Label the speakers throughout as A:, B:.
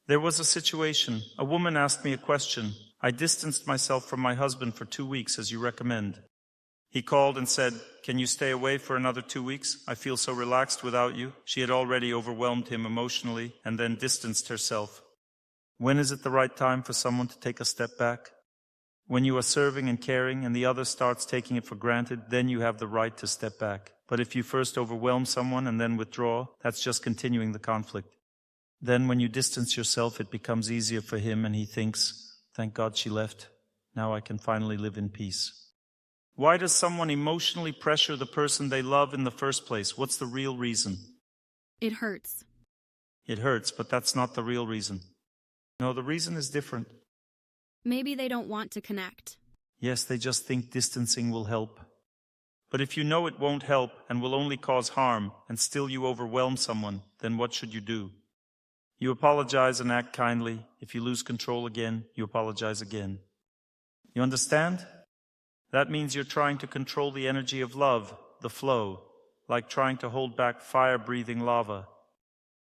A: There was a situation. A woman asked me a question. I distanced myself from my husband for 2 weeks, as you recommend. He called and said, "Can you stay away for another 2 weeks? I feel so relaxed without you." She had already overwhelmed him emotionally and then distanced herself. When is it the right time for someone to take a step back? When you are serving and caring and the other starts taking it for granted, then you have the right to step back. But if you first overwhelm someone and then withdraw, that's just continuing the conflict. Then when you distance yourself, it becomes easier for him and he thinks, "Thank God she left. Now I can finally live in peace." Why does someone emotionally pressure the person they love in the first place? What's the real reason?
B: It hurts.
A: It hurts, but that's not the real reason. No, the reason is different.
B: Maybe they don't want to connect.
A: Yes, they just think distancing will help. But if you know it won't help and will only cause harm, and still you overwhelm someone, then what should you do? You apologize and act kindly. If you lose control again, you apologize again. You understand? That means you're trying to control the energy of love, the flow, like trying to hold back fire-breathing lava.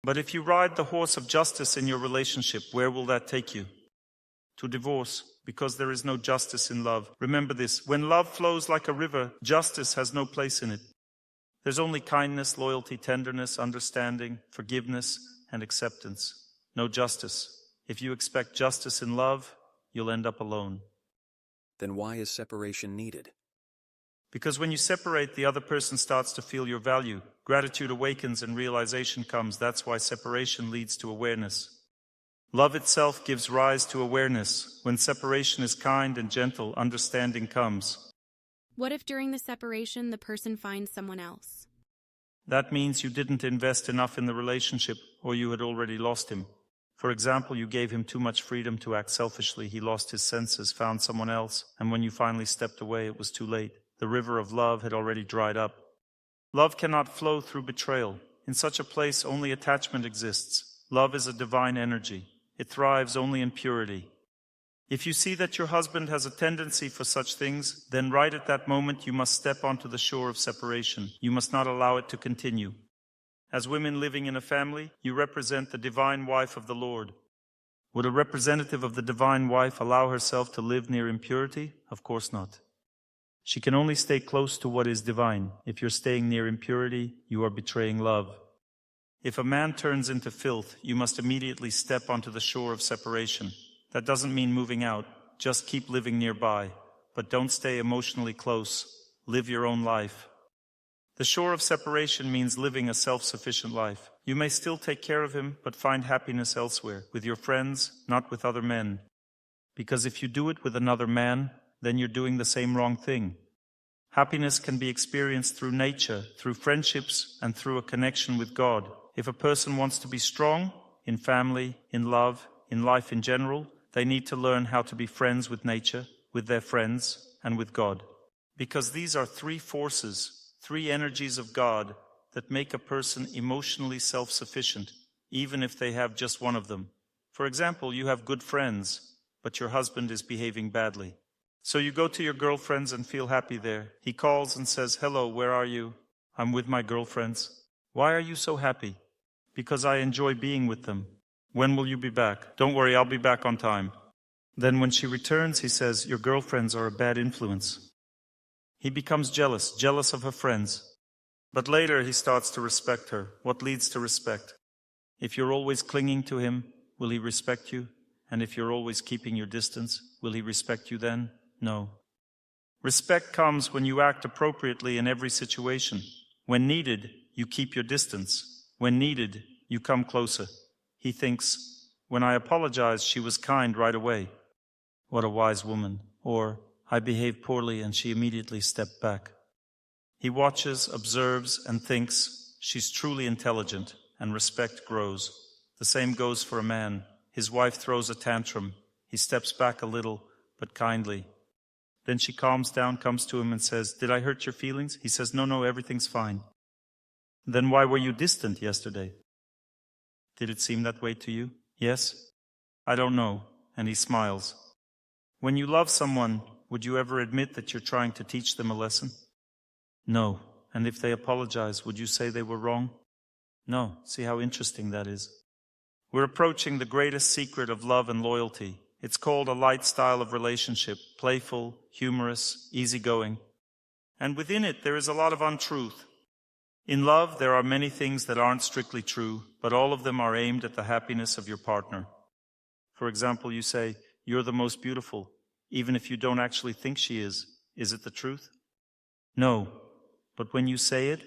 A: But if you ride the horse of justice in your relationship, where will that take you? To divorce, because there is no justice in love. Remember this, when love flows like a river, justice has no place in it. There's only kindness, loyalty, tenderness, understanding, forgiveness, and acceptance. No justice. If you expect justice in love, you'll end up alone.
C: Then why is separation needed?
A: Because when you separate, the other person starts to feel your value. Gratitude awakens and realization comes. That's why separation leads to awareness. Love itself gives rise to awareness. When separation is kind and gentle, understanding comes.
B: What if during the separation the person finds someone else?
A: That means you didn't invest enough in the relationship, or you had already lost him. For example, you gave him too much freedom to act selfishly. He lost his senses, found someone else, and when you finally stepped away, it was too late. The river of love had already dried up. Love cannot flow through betrayal. In such a place, only attachment exists. Love is a divine energy. It thrives only in purity. If you see that your husband has a tendency for such things, then right at that moment you must step onto the shore of separation. You must not allow it to continue. As women living in a family, you represent the divine wife of the Lord. Would a representative of the divine wife allow herself to live near impurity? Of course not. She can only stay close to what is divine. If you're staying near impurity, you are betraying love. If a man turns into filth, you must immediately step onto the shore of separation. That doesn't mean moving out. Just keep living nearby. But don't stay emotionally close. Live your own life. The shore of separation means living a self-sufficient life. You may still take care of him, but find happiness elsewhere, with your friends, not with other men. Because if you do it with another man, then you're doing the same wrong thing. Happiness can be experienced through nature, through friendships, and through a connection with God. If a person wants to be strong, in family, in love, in life in general, they need to learn how to be friends with nature, with their friends, and with God. Because these are three forces, three energies of God that make a person emotionally self-sufficient, even if they have just one of them. For example, you have good friends, but your husband is behaving badly. So you go to your girlfriends and feel happy there. He calls and says, "Hello, where are you?" "I'm with my girlfriends." "Why are you so happy?" "Because I enjoy being with them." "When will you be back?" "Don't worry, I'll be back on time." Then when she returns, he says, "Your girlfriends are a bad influence." He becomes jealous of her friends. But later he starts to respect her. What leads to respect? If you're always clinging to him, will he respect you? And if you're always keeping your distance, will he respect you then? No. Respect comes when you act appropriately in every situation. When needed, you keep your distance. When needed, you come closer. He thinks, "When I apologized, she was kind right away. What a wise woman." Or, "I behaved poorly and she immediately stepped back." He watches, observes, and thinks, "She's truly intelligent," and respect grows. The same goes for a man. His wife throws a tantrum. He steps back a little, but kindly. Then she calms down, comes to him and says, "Did I hurt your feelings?" He says, No, everything's fine." "Then why were you distant yesterday?" "Did it seem that way to you?" "Yes." "I don't know." And he smiles. When you love someone, would you ever admit that you're trying to teach them a lesson? No. And if they apologize, would you say they were wrong? No. See how interesting that is. We're approaching the greatest secret of love and loyalty. It's called a light style of relationship, playful, humorous, easygoing. And within it, there is a lot of untruth. In love, there are many things that aren't strictly true, but all of them are aimed at the happiness of your partner. For example, you say, "You're the most beautiful," even if you don't actually think she is. Is it the truth? No. But when you say it,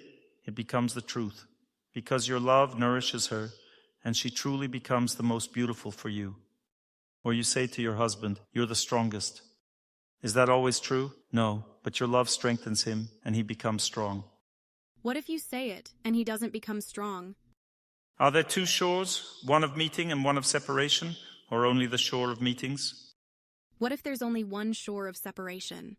A: it becomes the truth, because your love nourishes her, and she truly becomes the most beautiful for you. Or you say to your husband, "You're the strongest." Is that always true? No, but your love strengthens him, and he becomes strong.
B: What if you say it and he doesn't become strong?
A: Are there two shores, one of meeting and one of separation, or only the shore of meetings?
B: What if there's only one shore of separation?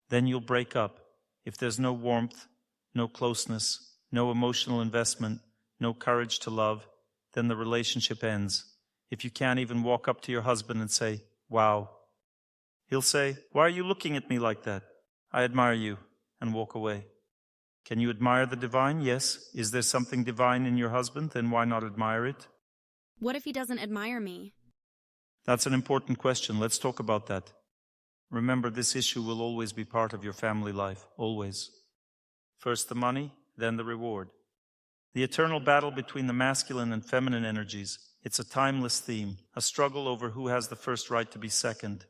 A: Then you'll break up. If there's no warmth, no closeness, no emotional investment, no courage to love, then the relationship ends. If you can't even walk up to your husband and say, "Wow," he'll say, "Why are you looking at me like that? I admire you," and walk away. Can you admire the divine? Yes. Is there something divine in your husband? Then why not admire it?
B: What if he doesn't admire me?
A: That's an important question. Let's talk about that. Remember, this issue will always be part of your family life. Always. First the money, then the reward. The eternal battle between the masculine and feminine energies. It's a timeless theme, a struggle over who has the first right to be second.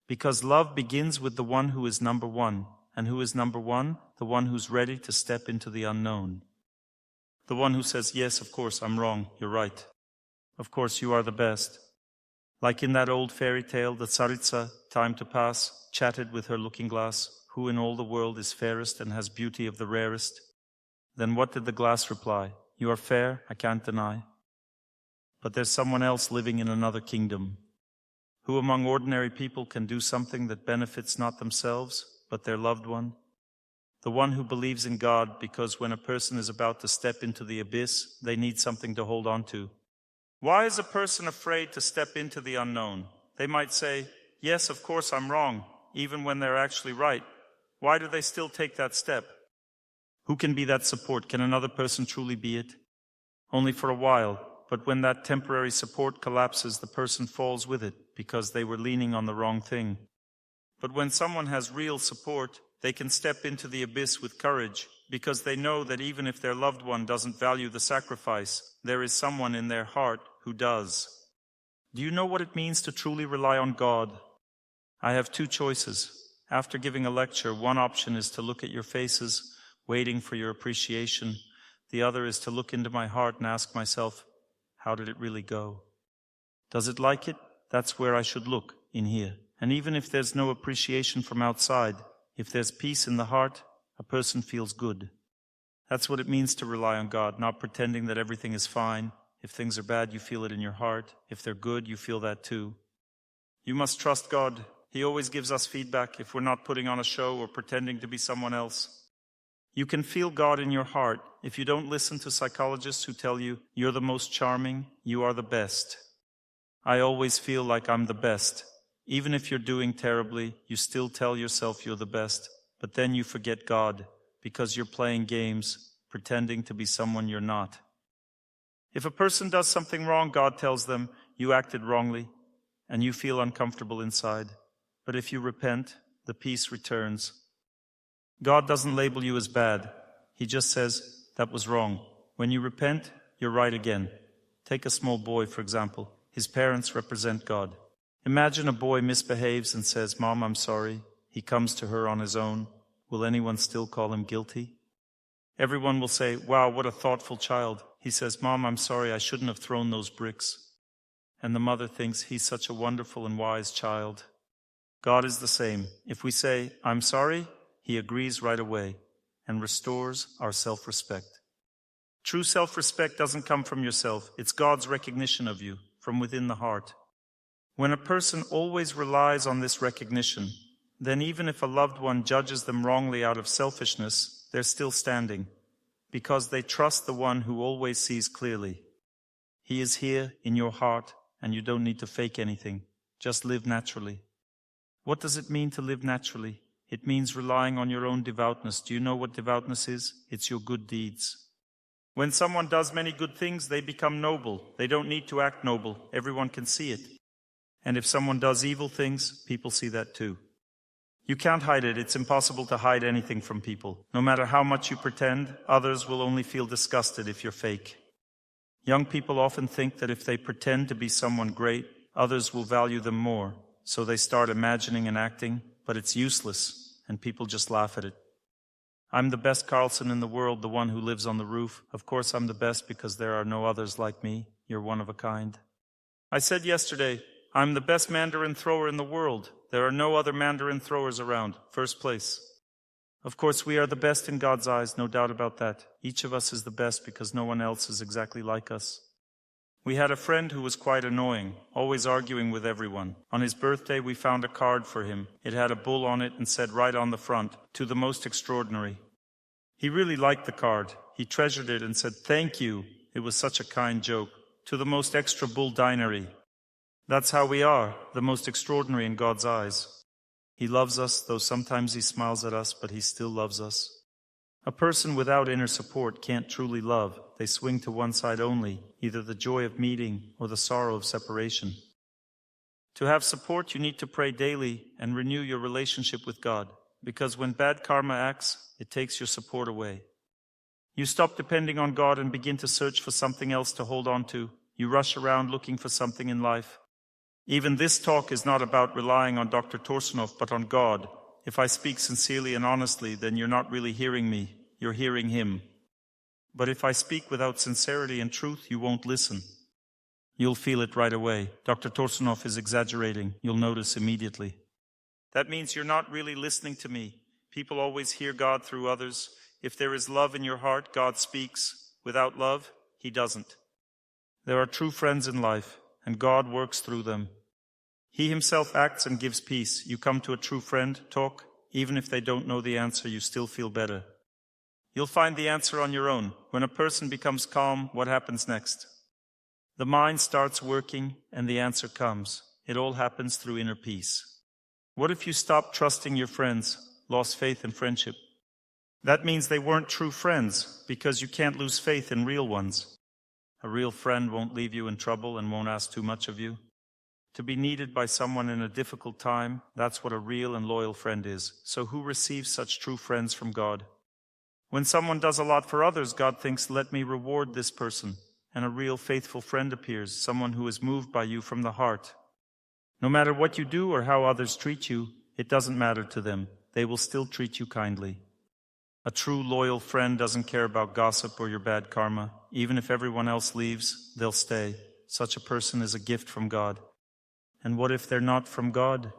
A: Because love begins with the one who is number one. And who is number one? The one who's ready to step into the unknown. The one who says, "Yes, of course, I'm wrong. You're right. Of course, you are the best." Like in that old fairy tale, the Tsaritsa, time to pass, chatted with her looking glass, "Who in all the world is fairest and has beauty of the rarest?" Then what did the glass reply? "You are fair, I can't deny. But there's someone else living in another kingdom. Who among ordinary people can do something that benefits not themselves, but their loved one? The one who believes in God, because when a person is about to step into the abyss, they need something to hold on to. Why is a person afraid to step into the unknown? They might say, "Yes, of course I'm wrong," even when they're actually right. Why do they still take that step? Who can be that support? Can another person truly be it? Only for a while, but when that temporary support collapses, the person falls with it, because they were leaning on the wrong thing. But when someone has real support, they can step into the abyss with courage, because they know that even if their loved one doesn't value the sacrifice, there is someone in their heart who does. Do you know what it means to truly rely on God? I have two choices. After giving a lecture, one option is to look at your faces, waiting for your appreciation. The other is to look into my heart and ask myself, how did it really go? Does it like it? That's where I should look, in here. And even if there's no appreciation from outside, if there's peace in the heart, a person feels good. That's what it means to rely on God, not pretending that everything is fine. If things are bad, you feel it in your heart. If they're good, you feel that too. You must trust God. He always gives us feedback if we're not putting on a show or pretending to be someone else. You can feel God in your heart if you don't listen to psychologists who tell you, "You're the most charming, you are the best." I always feel like I'm the best. Even if you're doing terribly, you still tell yourself you're the best, but then you forget God because you're playing games, pretending to be someone you're not. If a person does something wrong, God tells them, "You acted wrongly," and you feel uncomfortable inside. But if you repent, the peace returns. God doesn't label you as bad. He just says, "That was wrong." When you repent, you're right again. Take a small boy, for example. His parents represent God. Imagine a boy misbehaves and says, "Mom, I'm sorry." He comes to her on his own. Will anyone still call him guilty? Everyone will say, "Wow, what a thoughtful child." He says, "Mom, I'm sorry, I shouldn't have thrown those bricks." And the mother thinks, "He's such a wonderful and wise child." God is the same. If we say, "I'm sorry," He agrees right away and restores our self-respect. True self-respect doesn't come from yourself. It's God's recognition of you from within the heart. When a person always relies on this recognition, then even if a loved one judges them wrongly out of selfishness, they're still standing, because they trust the one who always sees clearly. He is here in your heart, and you don't need to fake anything. Just live naturally. What does it mean to live naturally? It means relying on your own devoutness. Do you know what devoutness is? It's your good deeds. When someone does many good things, they become noble. They don't need to act noble. Everyone can see it. And if someone does evil things, people see that too. You can't hide it. It's impossible to hide anything from people. No matter how much you pretend, others will only feel disgusted if you're fake. Young people often think that if they pretend to be someone great, others will value them more. So they start imagining and acting, but it's useless, and people just laugh at it. I'm the best Carlson in the world, the one who lives on the roof. Of course I'm the best because there are no others like me. You're one of a kind. I said yesterday, I'm the best Mandarin thrower in the world. There are no other Mandarin throwers around. First place. Of course, we are the best in God's eyes, no doubt about that. Each of us is the best because no one else is exactly like us. We had a friend who was quite annoying, always arguing with everyone. On his birthday, we found a card for him. It had a bull on it and said right on the front, "To the most extraordinary." He really liked the card. He treasured it and said, "Thank you." It was such a kind joke. "To the most extra bull dinery." That's how we are, the most extraordinary in God's eyes. He loves us, though sometimes he smiles at us, but he still loves us. A person without inner support can't truly love. They swing to one side only, either the joy of meeting or the sorrow of separation. To have support, you need to pray daily and renew your relationship with God, because when bad karma acts, it takes your support away. You stop depending on God and begin to search for something else to hold on to. You rush around looking for something in life. Even this talk is not about relying on Dr. Torsunov, but on God. If I speak sincerely and honestly, then you're not really hearing me, you're hearing him. But if I speak without sincerity and truth, you won't listen. You'll feel it right away. Dr. Torsunov is exaggerating. You'll notice immediately. That means you're not really listening to me. People always hear God through others. If there is love in your heart, God speaks. Without love, he doesn't. There are true friends in life, and God works through them. He himself acts and gives peace. You come to a true friend, talk. Even if they don't know the answer, you still feel better. You'll find the answer on your own. When a person becomes calm, what happens next? The mind starts working, and the answer comes. It all happens through inner peace. What if you stopped trusting your friends, lost faith in friendship? That means they weren't true friends, because you can't lose faith in real ones. A real friend won't leave you in trouble and won't ask too much of you. To be needed by someone in a difficult time, that's what a real and loyal friend is. So who receives such true friends from God? When someone does a lot for others, God thinks, let me reward this person. And a real faithful friend appears, someone who is moved by you from the heart. No matter what you do or how others treat you, it doesn't matter to them. They will still treat you kindly. A true loyal friend doesn't care about gossip or your bad karma. Even if everyone else leaves, they'll stay. Such a person is a gift from God. And what if they're not from God?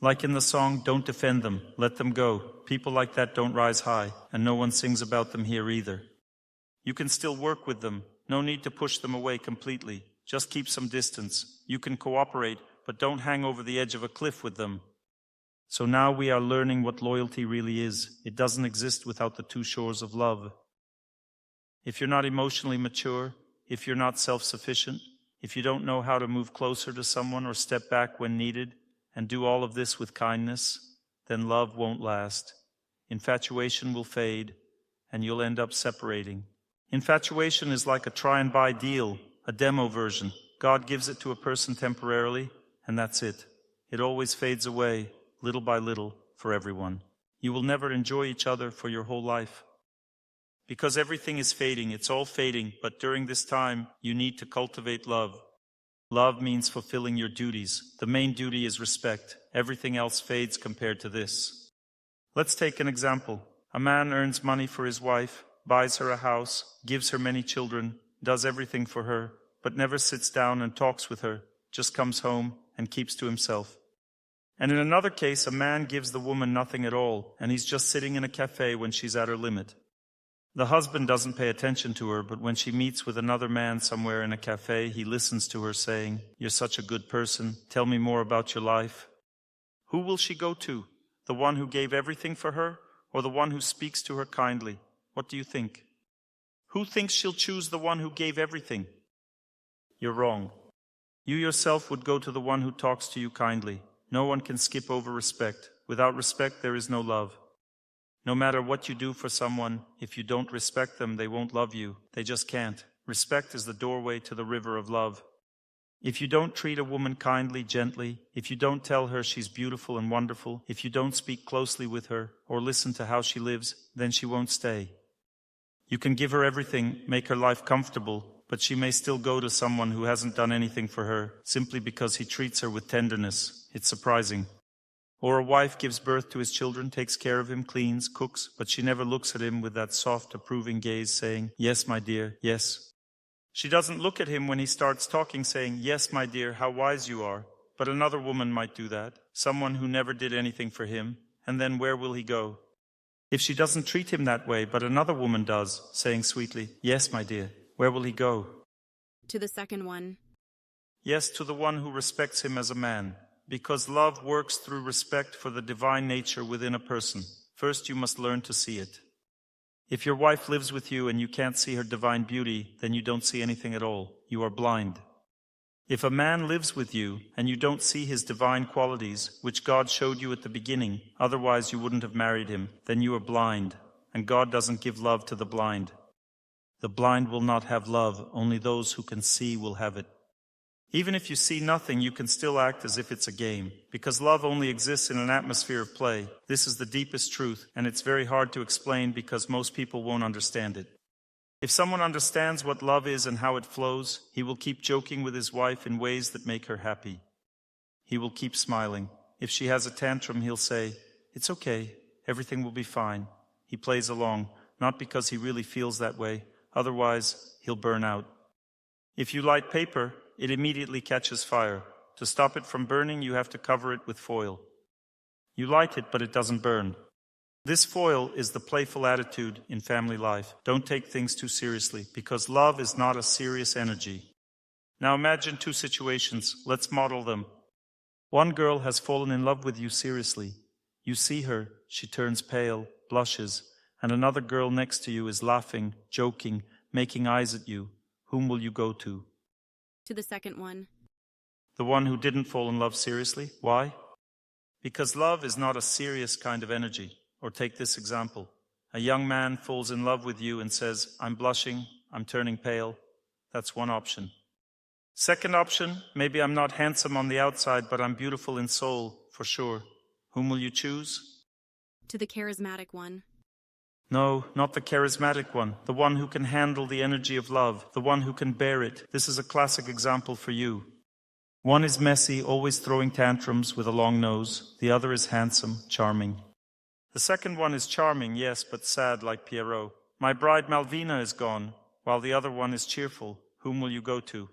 A: Like in the song, don't defend them, let them go. People like that don't rise high, and no one sings about them here either. You can still work with them. No need to push them away completely. Just keep some distance. You can cooperate, but don't hang over the edge of a cliff with them. So now we are learning what loyalty really is. It doesn't exist without the two shores of love. If you're not emotionally mature, if you're not self-sufficient, if you don't know how to move closer to someone or step back when needed, and do all of this with kindness, then love won't last. Infatuation will fade, and you'll end up separating. Infatuation is like a try-and-buy deal, a demo version. God gives it to a person temporarily, and that's it. It always fades away, little by little, for everyone. You will never enjoy each other for your whole life. Because everything is fading, it's all fading, but during this time, you need to cultivate love. Love means fulfilling your duties. The main duty is respect. Everything else fades compared to this. Let's take an example. A man earns money for his wife, buys her a house, gives her many children, does everything for her, but never sits down and talks with her, just comes home and keeps to himself. And in another case, a man gives the woman nothing at all, and he's just sitting in a cafe when she's at her limit. The husband doesn't pay attention to her, but when she meets with another man somewhere in a cafe, he listens to her saying, "You're such a good person. Tell me more about your life." Who will she go to? The one who gave everything for her, or the one who speaks to her kindly? What do you think? Who thinks she'll choose the one who gave everything? You're wrong. You yourself would go to the one who talks to you kindly. No one can skip over respect. Without respect, there is no love. No matter what you do for someone, if you don't respect them, they won't love you. They just can't. Respect is the doorway to the river of love. If you don't treat a woman kindly, gently, if you don't tell her she's beautiful and wonderful, if you don't speak closely with her or listen to how she lives, then she won't stay. You can give her everything, make her life comfortable, but she may still go to someone who hasn't done anything for her, simply because he treats her with tenderness. It's surprising. Or a wife gives birth to his children, takes care of him, cleans, cooks, but she never looks at him with that soft, approving gaze saying, "Yes, my dear, yes." She doesn't look at him when he starts talking saying, "Yes, my dear, how wise you are." But another woman might do that, someone who never did anything for him, and then where will he go? If she doesn't treat him that way, but another woman does, saying sweetly, "Yes, my dear," where will he go?
B: To the second one.
A: Yes, to the one who respects him as a man. Because love works through respect for the divine nature within a person. First, you must learn to see it. If your wife lives with you and you can't see her divine beauty, then you don't see anything at all. You are blind. If a man lives with you and you don't see his divine qualities, which God showed you at the beginning, otherwise you wouldn't have married him, then you are blind, and God doesn't give love to the blind. The blind will not have love, only those who can see will have it. Even if you see nothing, you can still act as if it's a game, because love only exists in an atmosphere of play. This is the deepest truth, and it's very hard to explain because most people won't understand it. If someone understands what love is and how it flows, he will keep joking with his wife in ways that make her happy. He will keep smiling. If she has a tantrum, he'll say, "It's okay, everything will be fine." He plays along, not because he really feels that way, otherwise he'll burn out. If you light paper, it immediately catches fire. To stop it from burning, you have to cover it with foil. You light it, but it doesn't burn. This foil is the playful attitude in family life. Don't take things too seriously, because love is not a serious energy. Now imagine two situations. Let's model them. One girl has fallen in love with you seriously. You see her, she turns pale, blushes, and another girl next to you is laughing, joking, making eyes at you. Whom will you go to?
B: To the second one.
A: The one who didn't fall in love seriously. Why? Because love is not a serious kind of energy. Or take this example. A young man falls in love with you and says, "I'm blushing, I'm turning pale." That's one option. Second option, maybe I'm not handsome on the outside, but I'm beautiful in soul, for sure. Whom will you choose?
B: To the charismatic one.
A: No, not the charismatic one. The one who can handle the energy of love. The one who can bear it. This is a classic example for you. One is messy, always throwing tantrums with a long nose. The other is handsome, charming. The second one is charming, yes, but sad like Pierrot. My bride Malvina is gone, while the other one is cheerful. Whom will you go to?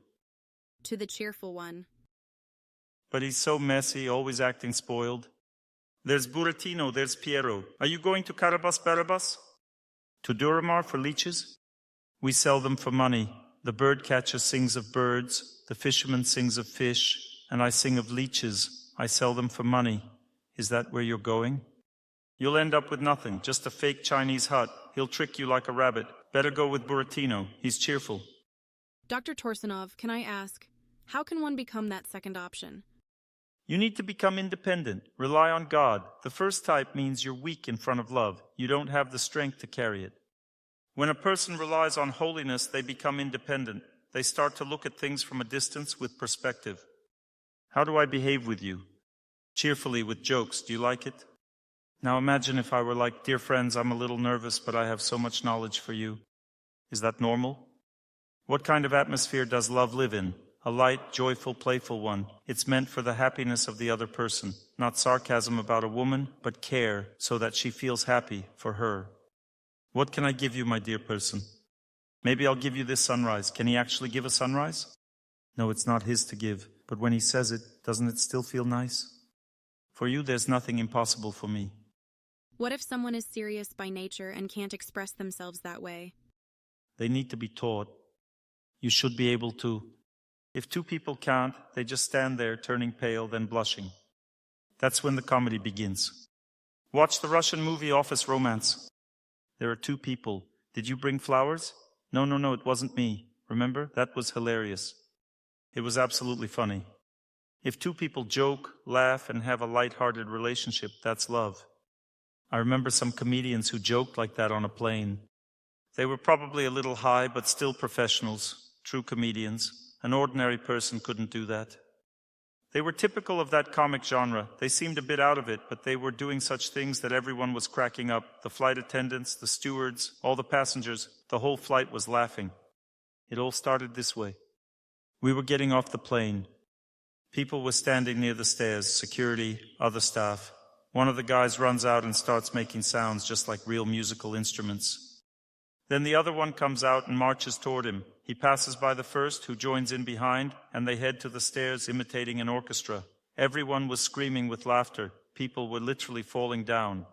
B: To the cheerful one.
A: But he's so messy, always acting spoiled. There's Buratino, there's Piero. Are you going to Carabas Barabas? To Duramar for leeches? We sell them for money. The bird catcher sings of birds, the fisherman sings of fish, and I sing of leeches. I sell them for money. Is that where you're going? You'll end up with nothing, just a fake Chinese hut. He'll trick you like a rabbit. Better go with Buratino. He's cheerful.
B: Dr. Torsunov, can I ask, how can one become that second option?
A: You need to become independent. Rely on God. The first type means you're weak in front of love. You don't have the strength to carry it. When a person relies on holiness, they become independent. They start to look at things from a distance with perspective. How do I behave with you? Cheerfully, with jokes. Do you like it? Now imagine if I were like, "Dear friends, I'm a little nervous, but I have so much knowledge for you." Is that normal? What kind of atmosphere does love live in? A light, joyful, playful one. It's meant for the happiness of the other person. Not sarcasm about a woman, but care, so that she feels happy for her. What can I give you, my dear person? Maybe I'll give you this sunrise. Can he actually give a sunrise? No, it's not his to give. But when he says it, doesn't it still feel nice? For you, there's nothing impossible for me.
B: What if someone is serious by nature and can't express themselves that way?
A: They need to be taught. You should be able to. If two people can't, they just stand there turning pale, then blushing. That's when the comedy begins. Watch the Russian movie Office Romance. There are two people. Did you bring flowers? No, it wasn't me. Remember? That was hilarious. It was absolutely funny. If two people joke, laugh, and have a light-hearted relationship, that's love. I remember some comedians who joked like that on a plane. They were probably a little high, but still professionals, true comedians. An ordinary person couldn't do that. They were typical of that comic genre. They seemed a bit out of it, but they were doing such things that everyone was cracking up. The flight attendants, the stewards, all the passengers, the whole flight was laughing. It all started this way. We were getting off the plane. People were standing near the stairs, security, other staff. One of the guys runs out and starts making sounds just like real musical instruments. Then the other one comes out and marches toward him. He passes by the first, who joins in behind, and they head to the stairs imitating an orchestra. Everyone was screaming with laughter. People were literally falling down.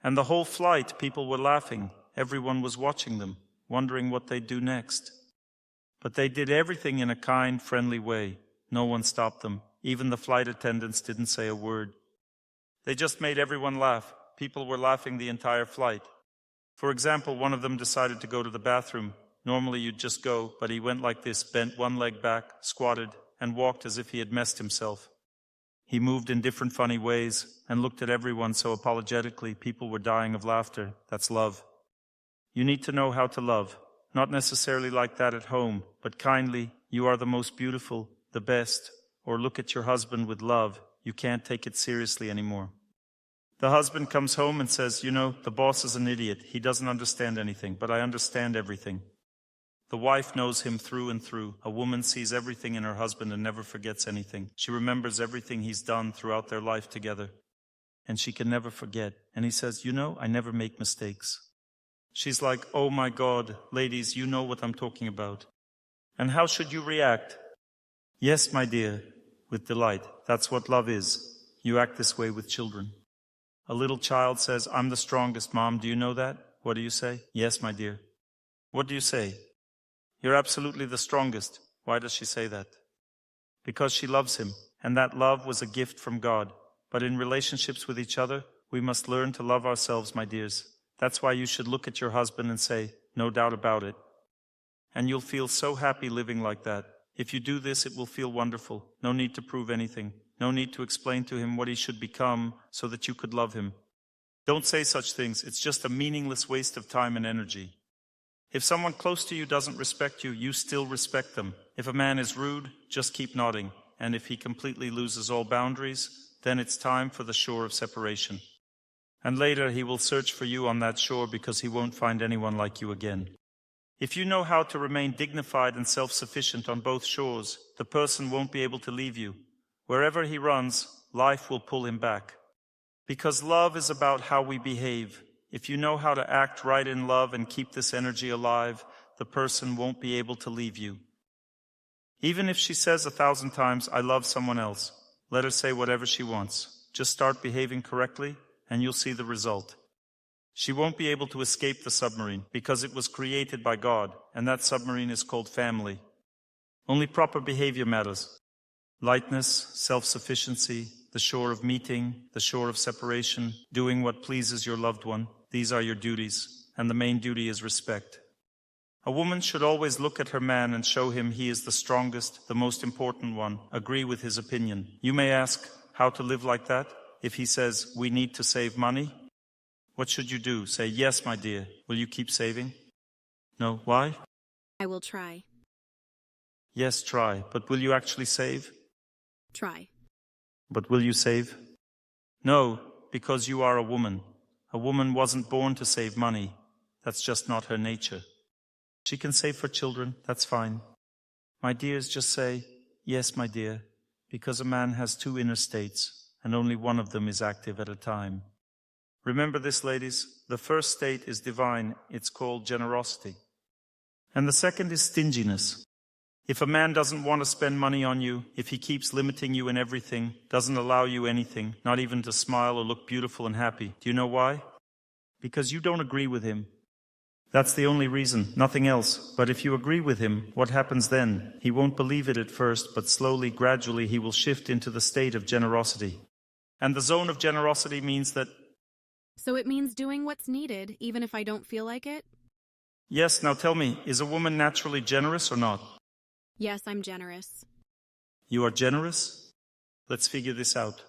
A: And the whole flight, people were laughing. Everyone was watching them, wondering what they'd do next. But they did everything in a kind, friendly way. No one stopped them. Even the flight attendants didn't say a word. They just made everyone laugh. People were laughing the entire flight. For example, one of them decided to go to the bathroom. Normally you'd just go, but he went like this, bent one leg back, squatted, and walked as if he had messed himself. He moved in different funny ways and looked at everyone so apologetically people were dying of laughter. That's love. You need to know how to love. Not necessarily like that at home, but kindly, you are the most beautiful, the best, or look at your husband with love. You can't take it seriously anymore. The husband comes home and says, the boss is an idiot. He doesn't understand anything, but I understand everything. The wife knows him through and through. A woman sees everything in her husband and never forgets anything. She remembers everything he's done throughout their life together. And she can never forget. And he says, I never make mistakes. She's like, oh my God, ladies, you know what I'm talking about. And how should you react? Yes, my dear, with delight. That's what love is. You act this way with children. A little child says, I'm the strongest, Mom. Do you know that? What do you say? Yes, my dear. What do you say? You're absolutely the strongest. Why does she say that? Because she loves him, and that love was a gift from God. But in relationships with each other, we must learn to love ourselves, my dears. That's why you should look at your husband and say, no doubt about it. And you'll feel so happy living like that. If you do this, it will feel wonderful. No need to prove anything. No need to explain to him what he should become so that you could love him. Don't say such things. It's just a meaningless waste of time and energy. If someone close to you doesn't respect you, you still respect them. If a man is rude, just keep nodding. And if he completely loses all boundaries, then it's time for the shore of separation. And later he will search for you on that shore because he won't find anyone like you again. If you know how to remain dignified and self-sufficient on both shores, the person won't be able to leave you. Wherever he runs, life will pull him back. Because love is about how we behave. If you know how to act right in love and keep this energy alive, the person won't be able to leave you. Even if she says 1,000 times, I love someone else, let her say whatever she wants. Just start behaving correctly, and you'll see the result. She won't be able to escape the submarine because it was created by God, and that submarine is called family. Only proper behavior matters. Lightness, self-sufficiency, the shore of meeting, the shore of separation, doing what pleases your loved one. These are your duties, and the main duty is respect. A woman should always look at her man and show him he is the strongest, the most important one, agree with his opinion. You may ask, how to live like that? If he says, we need to save money, what should you do? Say, yes, my dear. Will you keep saving? No. Why?
B: I will try.
A: Yes, try. But will you actually save?
B: Try.
A: But will you save? No, because you are a woman. A woman wasn't born to save money. That's just not her nature. She can save for children. That's fine. My dears, just say, yes, my dear, because a man has two inner states, and only one of them is active at a time. Remember this, ladies. The first state is divine. It's called generosity. And the second is stinginess. If a man doesn't want to spend money on you, if he keeps limiting you in everything, doesn't allow you anything, not even to smile or look beautiful and happy, do you know why? Because you don't agree with him. That's the only reason, nothing else. But if you agree with him, what happens then? He won't believe it at first, but slowly, gradually, he will shift into the state of generosity. And the zone of generosity means that...
B: So it means doing what's needed, even if I don't feel like it?
A: Yes, now tell me, is a woman naturally generous or not?
B: Yes, I'm generous.
A: You are generous? Let's figure this out.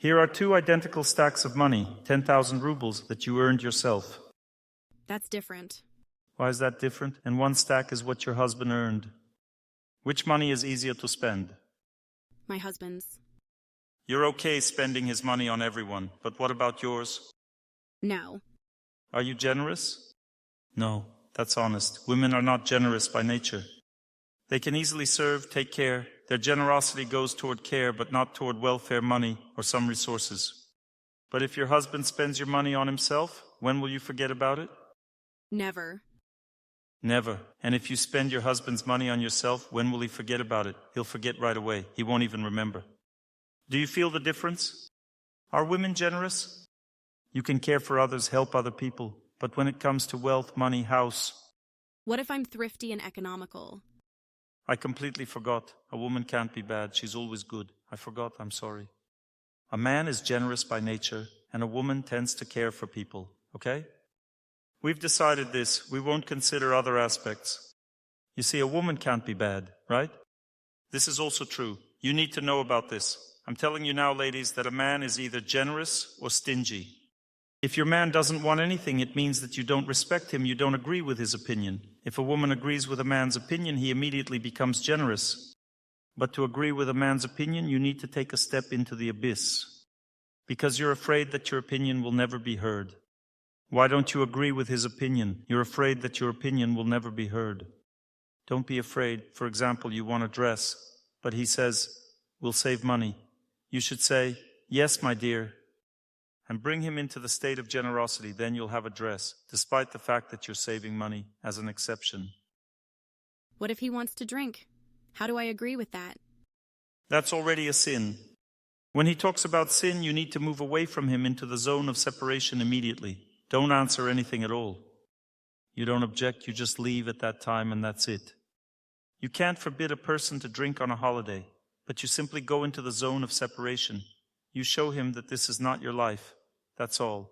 A: Here are two identical stacks of money, 10,000 rubles, that you earned yourself.
B: That's different.
A: Why is that different? And one stack is what your husband earned. Which money is easier to spend?
B: My husband's.
A: You're okay spending his money on everyone, but what about yours?
B: No.
A: Are you generous? No, that's honest. Women are not generous by nature. They can easily serve, take care. Their generosity goes toward care, but not toward welfare, money, or some resources. But if your husband spends your money on himself, when will you forget about it?
B: Never.
A: Never. And if you spend your husband's money on yourself, when will he forget about it? He'll forget right away. He won't even remember. Do you feel the difference? Are women generous? You can care for others, help other people, but when it comes to wealth, money, house...
B: What if I'm thrifty and economical?
A: I completely forgot. A woman can't be bad. She's always good. I forgot. I'm sorry. A man is generous by nature, and a woman tends to care for people. Okay? We've decided this. We won't consider other aspects. You see, a woman can't be bad, right? This is also true. You need to know about this. I'm telling you now, ladies, that a man is either generous or stingy. If your man doesn't want anything, it means that you don't respect him, you don't agree with his opinion. If a woman agrees with a man's opinion, he immediately becomes generous. But to agree with a man's opinion, you need to take a step into the abyss. Because you're afraid that your opinion will never be heard. Why don't you agree with his opinion? You're afraid that your opinion will never be heard. Don't be afraid. For example, you want a dress, but he says, "We'll save money." You should say, "Yes, my dear," and bring him into the state of generosity. Then you'll have a dress, despite the fact that you're saving money, as an exception.
B: What if he wants to drink? How do I agree with that?
A: That's already a sin. When he talks about sin, you need to move away from him into the zone of separation immediately. Don't answer anything at all. You don't object, you just leave at that time and that's it. You can't forbid a person to drink on a holiday, but you simply go into the zone of separation. You show him that this is not your life. That's all.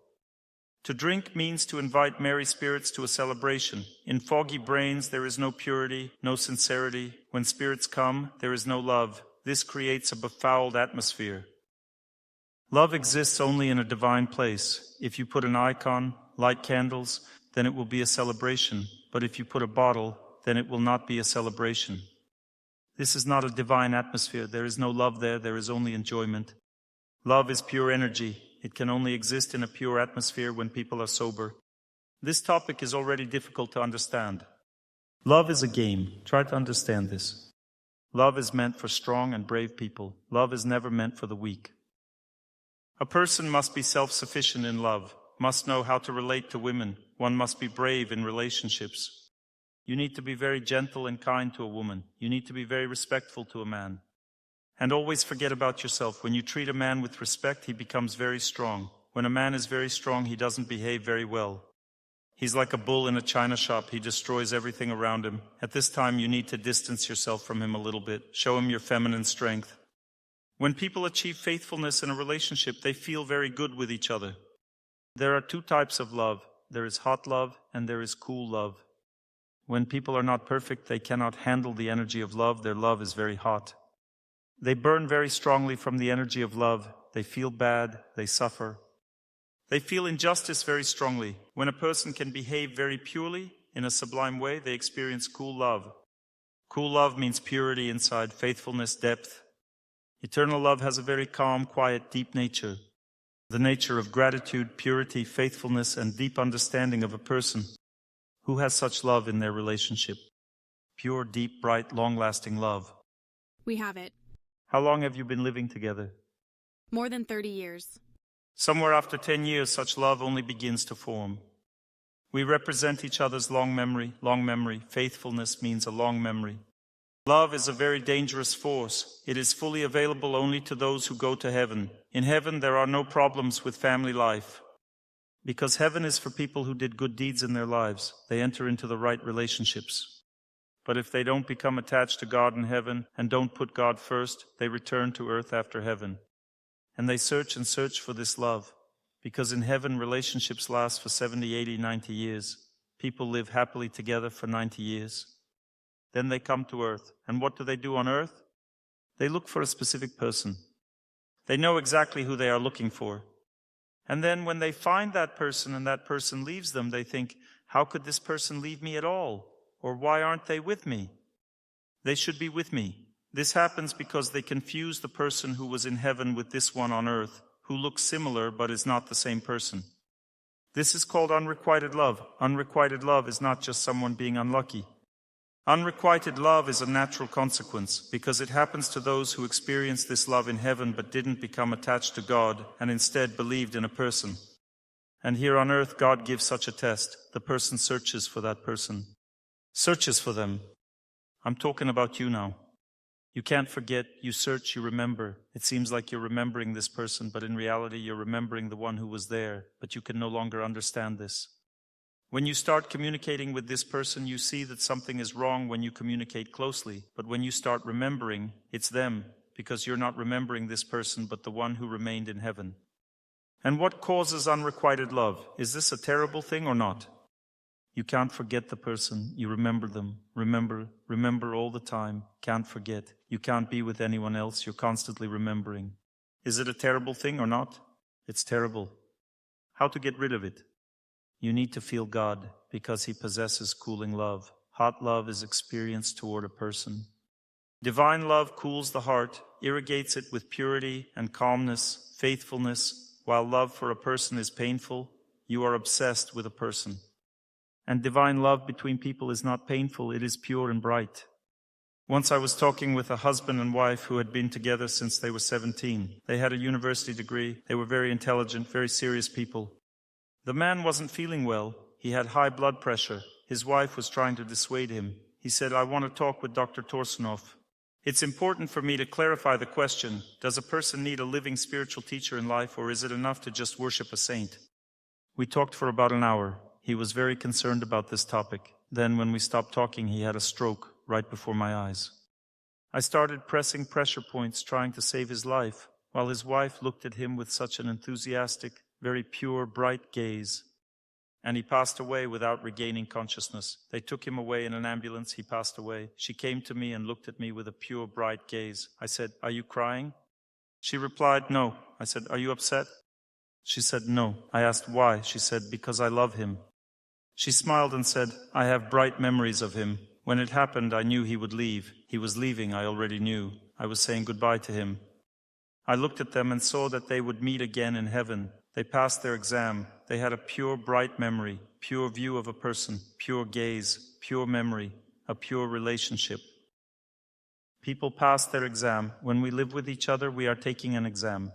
A: To drink means to invite merry spirits to a celebration. In foggy brains, there is no purity, no sincerity. When spirits come, there is no love. This creates a befouled atmosphere. Love exists only in a divine place. If you put an icon, light candles, then it will be a celebration. But if you put a bottle, then it will not be a celebration. This is not a divine atmosphere. There is no love there. There is only enjoyment. Love is pure energy. It can only exist in a pure atmosphere when people are sober. This topic is already difficult to understand. Love is a game. Try to understand this. Love is meant for strong and brave people. Love is never meant for the weak. A person must be self-sufficient in love, must know how to relate to women. One must be brave in relationships. You need to be very gentle and kind to a woman. You need to be very respectful to a man. And always forget about yourself. When you treat a man with respect, he becomes very strong. When a man is very strong, he doesn't behave very well. He's like a bull in a china shop. He destroys everything around him. At this time, you need to distance yourself from him a little bit. Show him your feminine strength. When people achieve faithfulness in a relationship, they feel very good with each other. There are two types of love. There is hot love and there is cool love. When people are not perfect, they cannot handle the energy of love. Their love is very hot. They burn very strongly from the energy of love. They feel bad. They suffer. They feel injustice very strongly. When a person can behave very purely, in a sublime way, they experience cool love. Cool love means purity inside, faithfulness, depth. Eternal love has a very calm, quiet, deep nature. The nature of gratitude, purity, faithfulness, and deep understanding of a person who has such love in their relationship. Pure, deep, bright, long-lasting love.
B: We have it.
A: How long have you been living together?
B: More than 30 years.
A: Somewhere after 10 years, such love only begins to form. We represent each other's long memory. Long memory. Faithfulness means a long memory. Love is a very dangerous force. It is fully available only to those who go to heaven. In heaven, there are no problems with family life. Because heaven is for people who did good deeds in their lives. They enter into the right relationships. But if they don't become attached to God in heaven and don't put God first, they return to earth after heaven. And they search and search for this love. Because in heaven, relationships last for 70, 80, 90 years. People live happily together for 90 years. Then they come to earth. And what do they do on earth? They look for a specific person. They know exactly who they are looking for. And then when they find that person and that person leaves them, they think, how could this person leave me at all? Or why aren't they with me? They should be with me. This happens because they confuse the person who was in heaven with this one on earth, who looks similar but is not the same person. This is called unrequited love. Unrequited love is not just someone being unlucky. Unrequited love is a natural consequence because it happens to those who experience this love in heaven but didn't become attached to God and instead believed in a person. And here on earth, God gives such a test. The person searches for that person. Searches for them. I'm talking about you now. You can't forget, you search, you remember. It seems like you're remembering this person, but in reality you're remembering the one who was there, but you can no longer understand this. When you start communicating with this person, you see that something is wrong when you communicate closely, but when you start remembering, it's them, because you're not remembering this person, but the one who remained in heaven. And what causes unrequited love? Is this a terrible thing or not? You can't forget the person. You remember them. Remember all the time. Can't forget. You can't be with anyone else. You're constantly remembering. Is it a terrible thing or not? It's terrible. How to get rid of it? You need to feel God because He possesses cooling love. Hot love is experienced toward a person. Divine love cools the heart, irrigates it with purity and calmness, faithfulness. While love for a person is painful, you are obsessed with a person. And divine love between people is not painful, it is pure and bright. Once I was talking with a husband and wife who had been together since they were 17. They had a university degree, they were very intelligent, very serious people. The man wasn't feeling well, he had high blood pressure. His wife was trying to dissuade him. He said, I want to talk with Dr. Torsunov. It's important for me to clarify the question, does a person need a living spiritual teacher in life, or is it enough to just worship a saint? We talked for about an hour. He was very concerned about this topic. Then when we stopped talking, he had a stroke right before my eyes. I started pressing pressure points, trying to save his life, while his wife looked at him with such an enthusiastic, very pure, bright gaze. And he passed away without regaining consciousness. They took him away in an ambulance. He passed away. She came to me and looked at me with a pure, bright gaze. I said, are you crying? She replied, no. I said, are you upset? She said, no. I asked why. She said, because I love him. She smiled and said, I have bright memories of him. When it happened, I knew he would leave. He was leaving, I already knew. I was saying goodbye to him. I looked at them and saw that they would meet again in heaven. They passed their exam. They had a pure, bright memory, pure view of a person, pure gaze, pure memory, a pure relationship. People pass their exam. When we live with each other, we are taking an exam.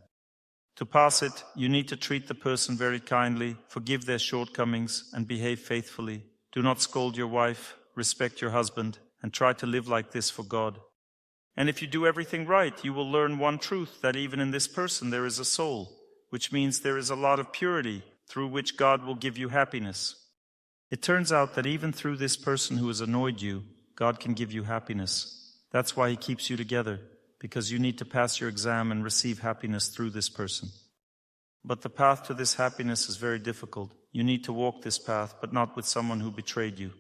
A: To pass it, you need to treat the person very kindly, forgive their shortcomings, and behave faithfully. Do not scold your wife, respect your husband, and try to live like this for God. And if you do everything right, you will learn one truth, that even in this person there is a soul, which means there is a lot of purity through which God will give you happiness. It turns out that even through this person who has annoyed you, God can give you happiness. That's why He keeps you together, because you need to pass your exam and receive happiness through this person. But the path to this happiness is very difficult. You need to walk this path, but not with someone who betrayed you.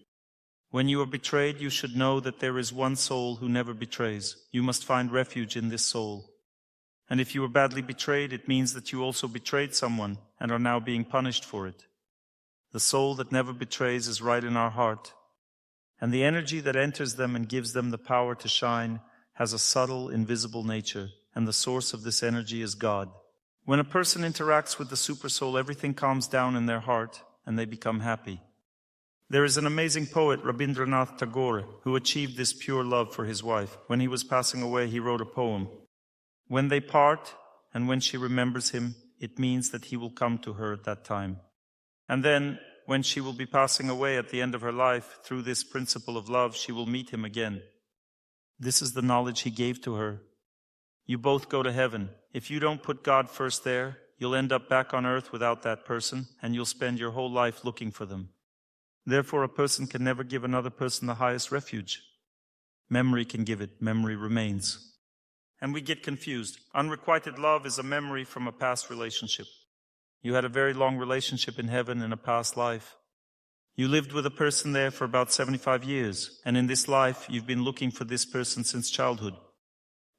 A: When you are betrayed, you should know that there is one soul who never betrays. You must find refuge in this soul. And if you were badly betrayed, it means that you also betrayed someone and are now being punished for it. The soul that never betrays is right in our heart. And the energy that enters them and gives them the power to shine has a subtle, invisible nature, and the source of this energy is God. When a person interacts with the Supersoul, everything calms down in their heart, and they become happy. There is an amazing poet, Rabindranath Tagore, who achieved this pure love for his wife. When he was passing away, he wrote a poem. When they part, and when she remembers him, it means that he will come to her at that time. And then, when she will be passing away at the end of her life, through this principle of love, she will meet him again. This is the knowledge he gave to her. You both go to heaven. If you don't put God first there, you'll end up back on earth without that person, and you'll spend your whole life looking for them. Therefore, a person can never give another person the highest refuge. Memory can give it. Memory remains. And we get confused. Unrequited love is a memory from a past relationship. You had a very long relationship in heaven in a past life. You lived with a person there for about 75 years, and in this life, you've been looking for this person since childhood.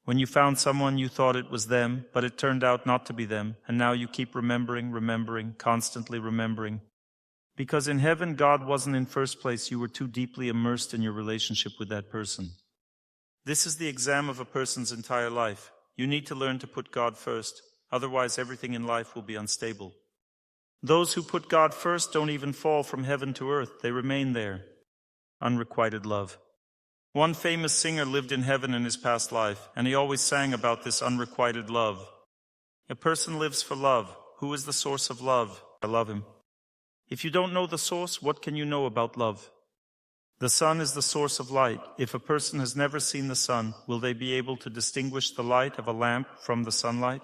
A: When you found someone, you thought it was them, but it turned out not to be them, and now you keep remembering, constantly remembering. Because in heaven, God wasn't in first place. You were too deeply immersed in your relationship with that person. This is the exam of a person's entire life. You need to learn to put God first. Otherwise, everything in life will be unstable. Those who put God first don't even fall from heaven to earth. They remain there. Unrequited love. One famous singer lived in heaven in his past life, and he always sang about this unrequited love. A person lives for love. Who is the source of love? I love him. If you don't know the source, what can you know about love? The sun is the source of light. If a person has never seen the sun, will they be able to distinguish the light of a lamp from the sunlight?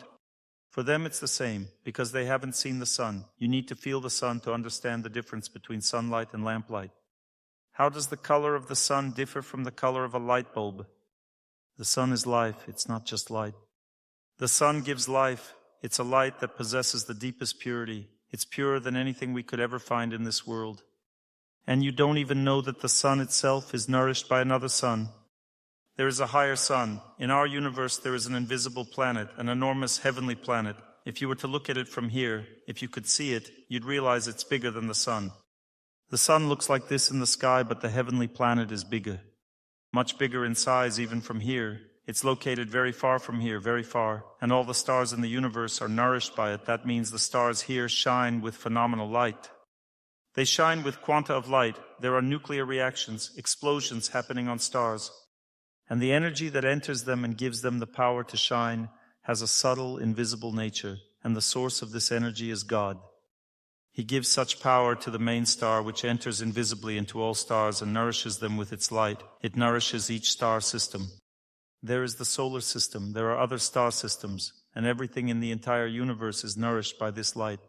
A: For them it's the same, because they haven't seen the sun. You need to feel the sun to understand the difference between sunlight and lamplight. How does the color of the sun differ from the color of a light bulb? The sun is life, it's not just light. The sun gives life. It's a light that possesses the deepest purity. It's purer than anything we could ever find in this world. And you don't even know that the sun itself is nourished by another sun. There is a higher sun. In our universe, there is an invisible planet, an enormous heavenly planet. If you were to look at it from here, if you could see it, you'd realize it's bigger than the sun. The sun looks like this in the sky, but the heavenly planet is bigger. Much bigger in size even from here. It's located very far from here, very far, and all the stars in the universe are nourished by it. That means the stars here shine with phenomenal light. They shine with quanta of light. There are nuclear reactions, explosions happening on stars. And the energy that enters them and gives them the power to shine has a subtle, invisible nature, and the source of this energy is God. He gives such power to the main star, which enters invisibly into all stars and nourishes them with its light. It nourishes each star system. There is the solar system, there are other star systems, and everything in the entire universe is nourished by this light.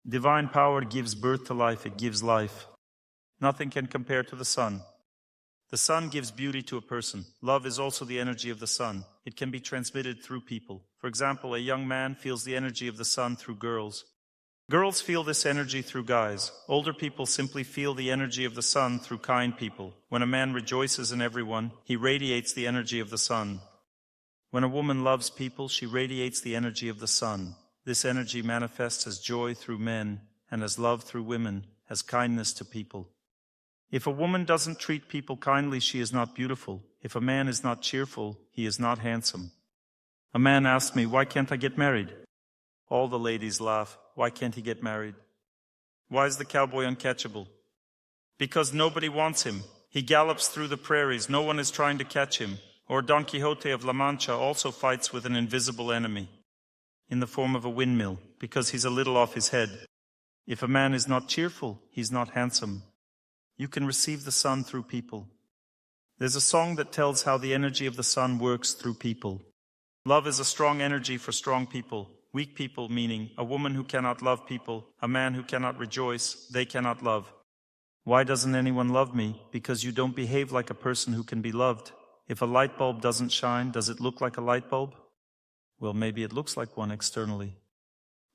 A: Divine power gives birth to life, it gives life. Nothing can compare to the sun. The sun gives beauty to a person. Love is also the energy of the sun. It can be transmitted through people. For example, a young man feels the energy of the sun through girls. Girls feel this energy through guys. Older people simply feel the energy of the sun through kind people. When a man rejoices in everyone, he radiates the energy of the sun. When a woman loves people, she radiates the energy of the sun. This energy manifests as joy through men and as love through women, as kindness to people. If a woman doesn't treat people kindly, she is not beautiful. If a man is not cheerful, he is not handsome. A man asked me, "Why can't I get married?" All the ladies laugh. Why can't he get married? Why is the cowboy uncatchable? Because nobody wants him. He gallops through the prairies. No one is trying to catch him. Or Don Quixote of La Mancha also fights with an invisible enemy in the form of a windmill, because he's a little off his head. If a man is not cheerful, he's not handsome. You can receive the sun through people. There's a song that tells how the energy of the sun works through people. Love is a strong energy for strong people. Weak people, meaning a woman who cannot love people, a man who cannot rejoice, they cannot love. Why doesn't anyone love me? Because you don't behave like a person who can be loved. If a light bulb doesn't shine, does it look like a light bulb? Well, maybe it looks like one externally.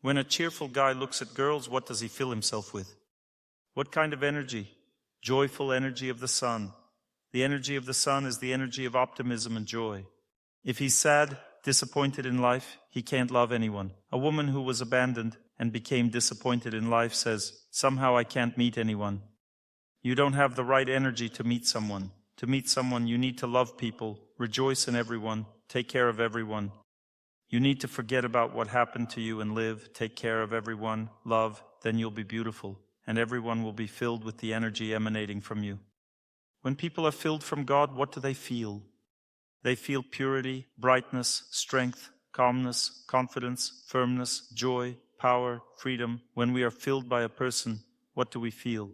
A: When a cheerful guy looks at girls, what does he fill himself with? What kind of energy? Joyful energy of the sun. The energy of the sun is the energy of optimism and joy. If he's sad, disappointed in life, he can't love anyone. A woman who was abandoned and became disappointed in life says, "Somehow I can't meet anyone." You don't have the right energy to meet someone. To meet someone, you need to love people, rejoice in everyone, take care of everyone. You need to forget about what happened to you and live, take care of everyone, love, then you'll be beautiful, and everyone will be filled with the energy emanating from you. When people are filled from God, what do they feel? They feel purity, brightness, strength, calmness, confidence, firmness, joy, power, freedom. When we are filled by a person, what do we feel?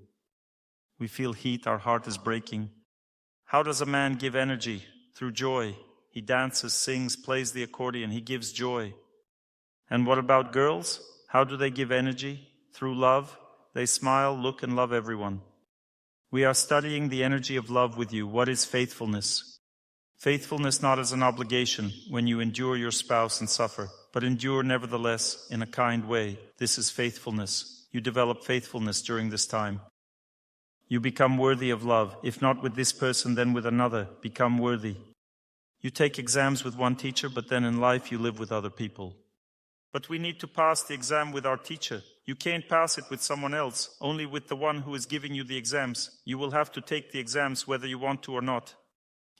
A: We feel heat, our heart is breaking. How does a man give energy? Through joy. He dances, sings, plays the accordion. He gives joy. And what about girls? How do they give energy? Through love. They smile, look, and love everyone. We are studying the energy of love with you. What is faithfulness? Faithfulness not as an obligation when you endure your spouse and suffer, but endure nevertheless in a kind way. This is faithfulness. You develop faithfulness during this time. You become worthy of love. If not with this person, then with another. Become worthy. You take exams with one teacher, but then in life you live with other people. But we need to pass the exam with our teacher. You can't pass it with someone else, only with the one who is giving you the exams. You will have to take the exams whether you want to or not.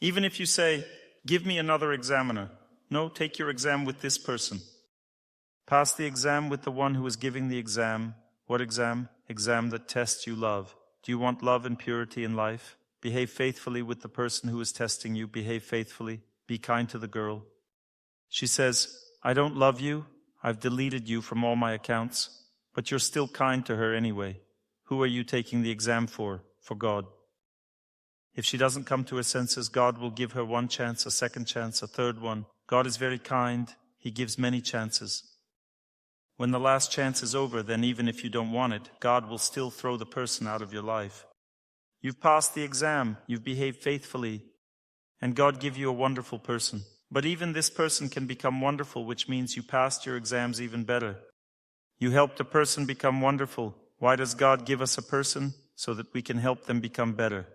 A: Even if you say, give me another examiner. No, take your exam with this person. Pass the exam with the one who is giving the exam. What exam? Exam that tests you love. Do you want love and purity in life? Behave faithfully with the person who is testing you. Behave faithfully. Be kind to the girl. She says, I don't love you. I've deleted you from all my accounts. But you're still kind to her anyway. Who are you taking the exam for? For God. If she doesn't come to her senses, God will give her one chance, a second chance, a third one. God is very kind. He gives many chances. When the last chance is over, then even if you don't want it, God will still throw the person out of your life. You've passed the exam, you've behaved faithfully, and God give you a wonderful person. But even this person can become wonderful, which means you passed your exams even better. You helped a person become wonderful. Why does God give us a person? So that we can help them become better.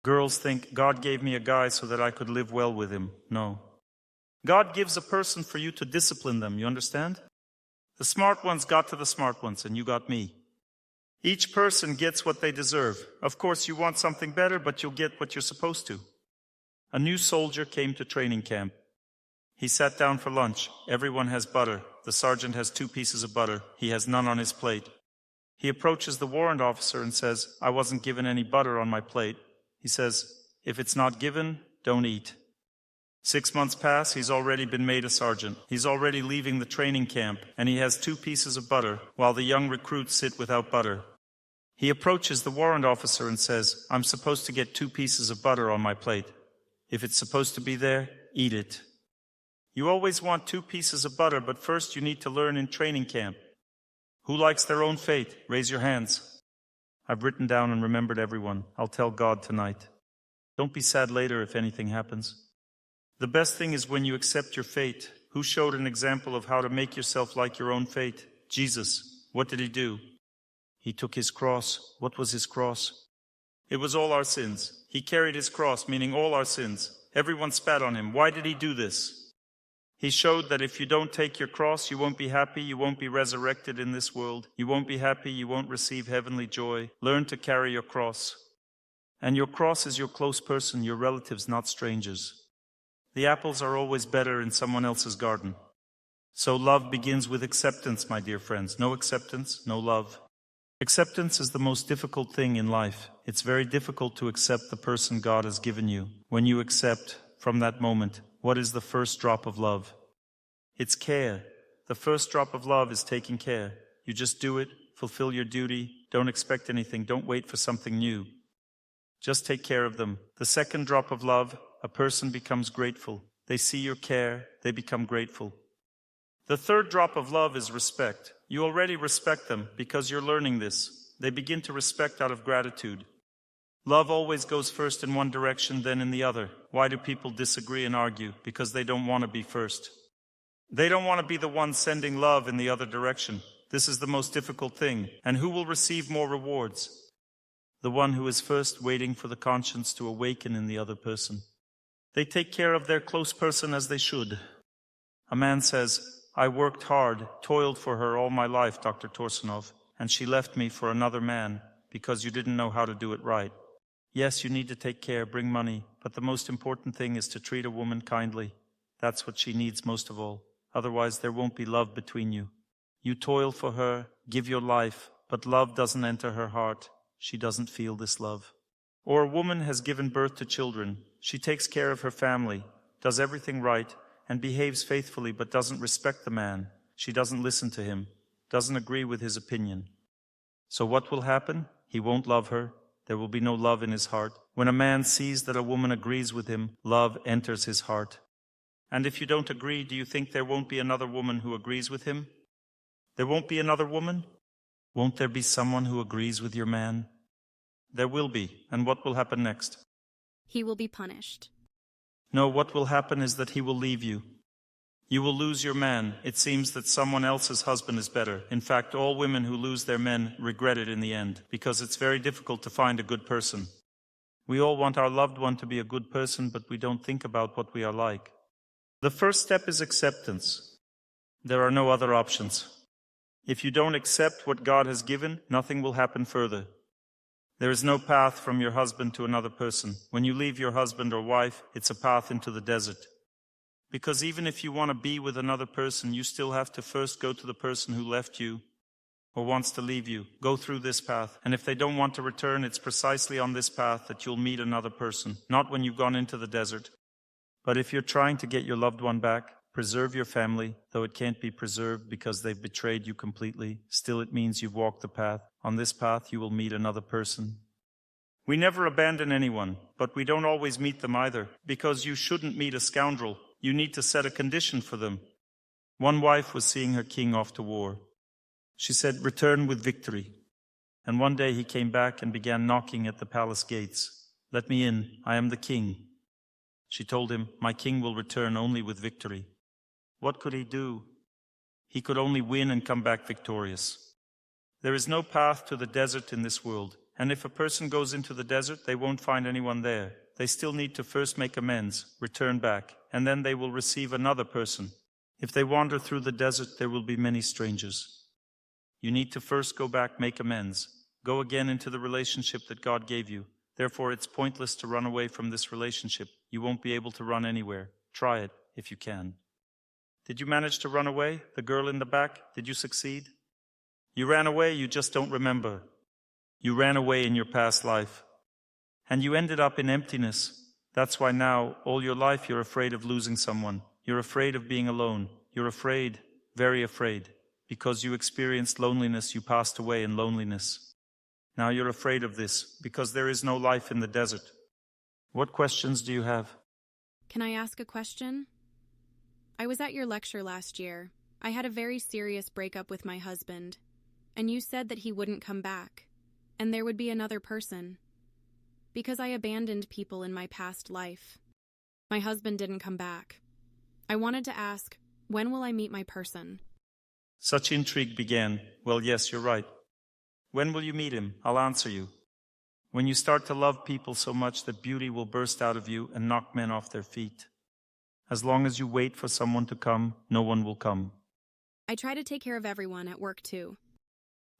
A: Girls think, God gave me a guy so that I could live well with him. No. God gives a person for you to discipline them, you understand? The smart ones got to the smart ones, and you got me. Each person gets what they deserve. Of course, you want something better, but you'll get what you're supposed to. A new soldier came to training camp. He sat down for lunch. Everyone has butter. The sergeant has 2 pieces of butter. He has none on his plate. He approaches the warrant officer and says, I wasn't given any butter on my plate. He says, if it's not given, don't eat. 6 months pass, he's already been made a sergeant. He's already leaving the training camp, and he has 2 pieces of butter, while the young recruits sit without butter. He approaches the warrant officer and says, I'm supposed to get 2 pieces of butter on my plate. If it's supposed to be there, eat it. You always want 2 pieces of butter, but first you need to learn in training camp. Who likes their own fate? Raise your hands. I've written down and remembered everyone. I'll tell God tonight. Don't be sad later if anything happens. The best thing is when you accept your fate. Who showed an example of how to make yourself like your own fate? Jesus. What did he do? He took his cross. What was his cross? It was all our sins. He carried his cross, meaning all our sins. Everyone spat on him. Why did he do this? He showed that if you don't take your cross, you won't be happy, you won't be resurrected in this world. You won't be happy, you won't receive heavenly joy. Learn to carry your cross. And your cross is your close person, your relatives, not strangers. The apples are always better in someone else's garden. So love begins with acceptance, my dear friends. No acceptance, no love. Acceptance is the most difficult thing in life. It's very difficult to accept the person God has given you. When you accept, from that moment, what is the first drop of love? It's care. The first drop of love is taking care. You just do it, fulfill your duty, don't expect anything, don't wait for something new. Just take care of them. The second drop of love, a person becomes grateful. They see your care, they become grateful. The third drop of love is respect. You already respect them because you're learning this. They begin to respect out of gratitude. Love always goes first in one direction, then in the other. Why do people disagree and argue? Because they don't want to be first. They don't want to be the one sending love in the other direction. This is the most difficult thing. And who will receive more rewards? The one who is first, waiting for the conscience to awaken in the other person. They take care of their close person as they should. A man says, I worked hard, toiled for her all my life, Dr. Torsunov, and she left me for another man because you didn't know how to do it right. Yes, you need to take care, bring money, but the most important thing is to treat a woman kindly. That's what she needs most of all. Otherwise, there won't be love between you. You toil for her, give your life, but love doesn't enter her heart. She doesn't feel this love. Or a woman has given birth to children. She takes care of her family, does everything right, and behaves faithfully but doesn't respect the man. She doesn't listen to him, doesn't agree with his opinion. So what will happen? He won't love her. There will be no love in his heart. When a man sees that a woman agrees with him, love enters his heart. And if you don't agree, do you think there won't be another woman who agrees with him? There won't be another woman? Won't there be someone who agrees with your man? There will be. And what will happen next?
B: He will be punished.
A: No, what will happen is that he will leave you. You will lose your man. It seems that someone else's husband is better. In fact, all women who lose their men regret it in the end, because it's very difficult to find a good person. We all want our loved one to be a good person, but we don't think about what we are like. The first step is acceptance. There are no other options. If you don't accept what God has given, nothing will happen further. There is no path from your husband to another person. When you leave your husband or wife, it's a path into the desert. Because even if you want to be with another person, you still have to first go to the person who left you or wants to leave you. Go through this path. And if they don't want to return, it's precisely on this path that you'll meet another person. Not when you've gone into the desert. But if you're trying to get your loved one back, preserve your family, though it can't be preserved because they've betrayed you completely. Still, it means you've walked the path. On this path, you will meet another person. We never abandon anyone, but we don't always meet them either, because you shouldn't meet a scoundrel. You need to set a condition for them. One wife was seeing her king off to war. She said, "Return with victory." And one day he came back and began knocking at the palace gates. "Let me in, I am the king." She told him, "My king will return only with victory." What could he do? He could only win and come back victorious. There is no path to the desert in this world, and if a person goes into the desert, they won't find anyone there. They still need to first make amends, return back, and then they will receive another person. If they wander through the desert, there will be many strangers. You need to first go back, make amends. Go again into the relationship that God gave you. Therefore, it's pointless to run away from this relationship. You won't be able to run anywhere. Try it if you can. Did you manage to run away? The girl in the back, did you succeed? You ran away, you just don't remember. You ran away in your past life. And you ended up in emptiness. That's why now, all your life, you're afraid of losing someone. You're afraid of being alone. You're afraid, very afraid. Because you experienced loneliness, you passed away in loneliness. Now you're afraid of this, because there is no life in the desert. What questions do you have?
B: Can I ask a question? I was at your lecture last year. I had a very serious breakup with my husband, and you said that he wouldn't come back, and there would be another person. Because I abandoned people in my past life. My husband didn't come back. I wanted to ask, when will I meet my person?
A: Such intrigue began. Well, yes, you're right. When will you meet him? I'll answer you. When you start to love people so much that beauty will burst out of you and knock men off their feet. As long as you wait for someone to come, no one will come.
B: I try to take care of everyone at work too.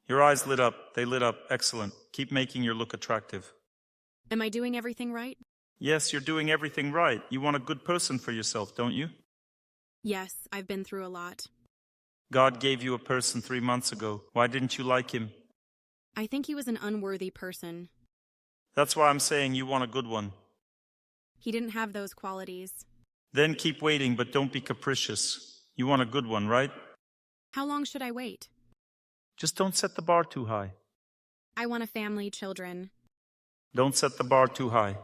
A: Your eyes lit up. They lit up. Excellent. Keep making your look attractive.
B: Am I doing everything right?
A: Yes, you're doing everything right. You want a good person for yourself, don't you?
B: Yes, I've been through a lot.
A: God gave you a person 3 months ago. Why didn't you like him?
B: I think he was an unworthy person.
A: That's why I'm saying you want a good one.
B: He didn't have those qualities.
A: Then keep waiting, but don't be capricious. You want a good one, right?
B: How long should I wait?
A: Just don't set the bar too high.
B: I want a family, children.
A: Don't set the bar too high.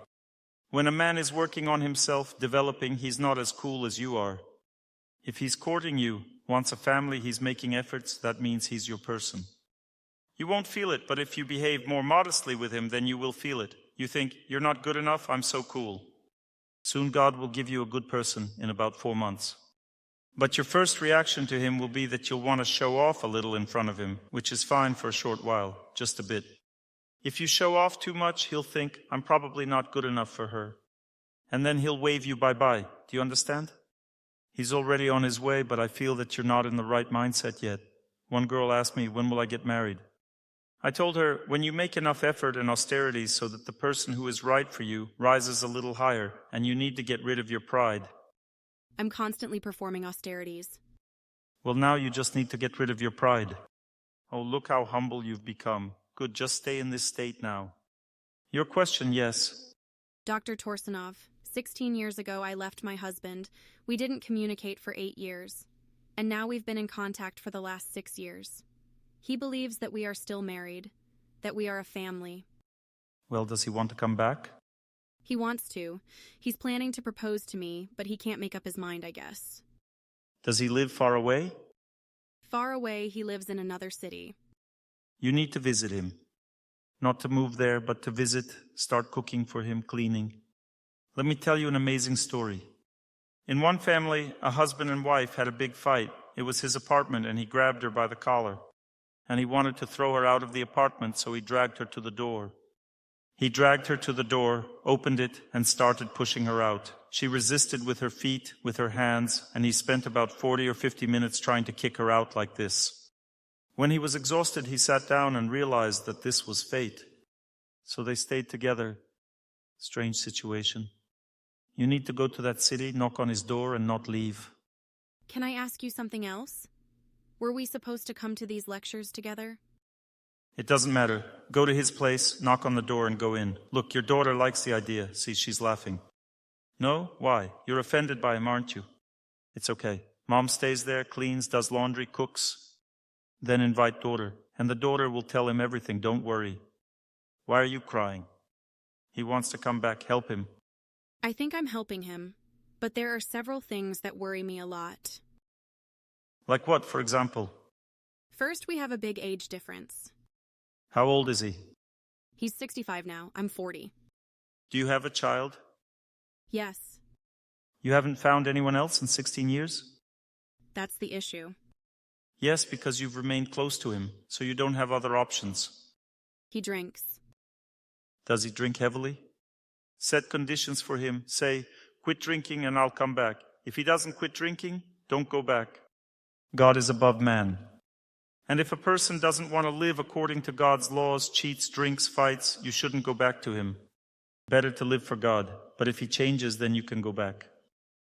A: When a man is working on himself, developing, he's not as cool as you are. If he's courting you, wants a family, he's making efforts, that means he's your person. You won't feel it, but if you behave more modestly with him, then you will feel it. You think, you're not good enough, I'm so cool. Soon God will give you a good person in about 4 months. But your first reaction to him will be that you'll want to show off a little in front of him, which is fine for a short while, just a bit. If you show off too much, he'll think, I'm probably not good enough for her. And then he'll wave you bye-bye. Do you understand? He's already on his way, but I feel that you're not in the right mindset yet. One girl asked me, when will I get married? I told her, when you make enough effort and austerities so that the person who is right for you rises a little higher, and you need to get rid of your pride.
B: I'm constantly performing austerities.
A: Well, now you just need to get rid of your pride. Oh, look how humble you've become. Good, just stay in this state now. Your question, yes.
B: Dr. Torsunov, 16 years ago I left my husband. We didn't communicate for 8 years. And now we've been in contact for the last 6 years. He believes that we are still married, that we are a family.
A: Well, does he want to come back?
B: He wants to. He's planning to propose to me, but he can't make up his mind, I guess.
A: Does he live far away?
B: Far away, he lives in another city.
A: You need to visit him. Not to move there, but to visit, start cooking for him, cleaning. Let me tell you an amazing story. In one family, a husband and wife had a big fight. It was his apartment, and he grabbed her by the collar. And he wanted to throw her out of the apartment, so he dragged her to the door. He dragged her to the door, opened it, and started pushing her out. She resisted with her feet, with her hands, and he spent about 40 or 50 minutes trying to kick her out like this. When he was exhausted, he sat down and realized that this was fate. So they stayed together. Strange situation. You need to go to that city, knock on his door, and not leave.
B: Can I ask you something else? Were we supposed to come to these lectures together?
A: It doesn't matter. Go to his place, knock on the door, and go in. Look, your daughter likes the idea. See, she's laughing. No? Why? You're offended by him, aren't you? It's okay. Mom stays there, cleans, does laundry, cooks. Then invite daughter, and the daughter will tell him everything. Don't worry. Why are you crying? He wants to come back. Help him.
B: I think I'm helping him, but there are several things that worry me a lot.
A: Like what, for example?
B: First, we have a big age difference.
A: How old is he?
B: He's 65 now. I'm 40.
A: Do you have a child?
B: Yes.
A: You haven't found anyone else in 16 years?
B: That's the issue.
A: Yes, because you've remained close to him, so you don't have other options.
B: He drinks.
A: Does he drink heavily? Set conditions for him. Say, quit drinking and I'll come back. If he doesn't quit drinking, don't go back. God is above man. And if a person doesn't want to live according to God's laws, cheats, drinks, fights, you shouldn't go back to him. Better to live for God. But if he changes, then you can go back.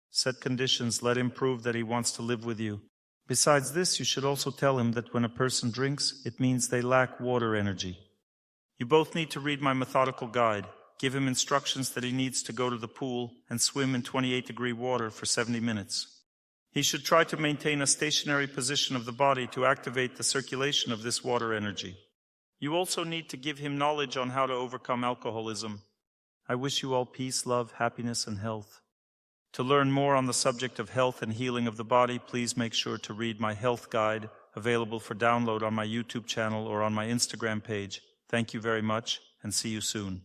A: Set conditions. Let him prove that he wants to live with you. Besides this, you should also tell him that when a person drinks, it means they lack water energy. You both need to read my methodical guide. Give him instructions that he needs to go to the pool and swim in 28-degree water for 70 minutes. He should try to maintain a stationary position of the body to activate the circulation of this water energy. You also need to give him knowledge on how to overcome alcoholism. I wish you all peace, love, happiness, and health. To learn more on the subject of health and healing of the body, please make sure to read my health guide, available for download on my YouTube channel or on my Instagram page. Thank you very much, and see you soon.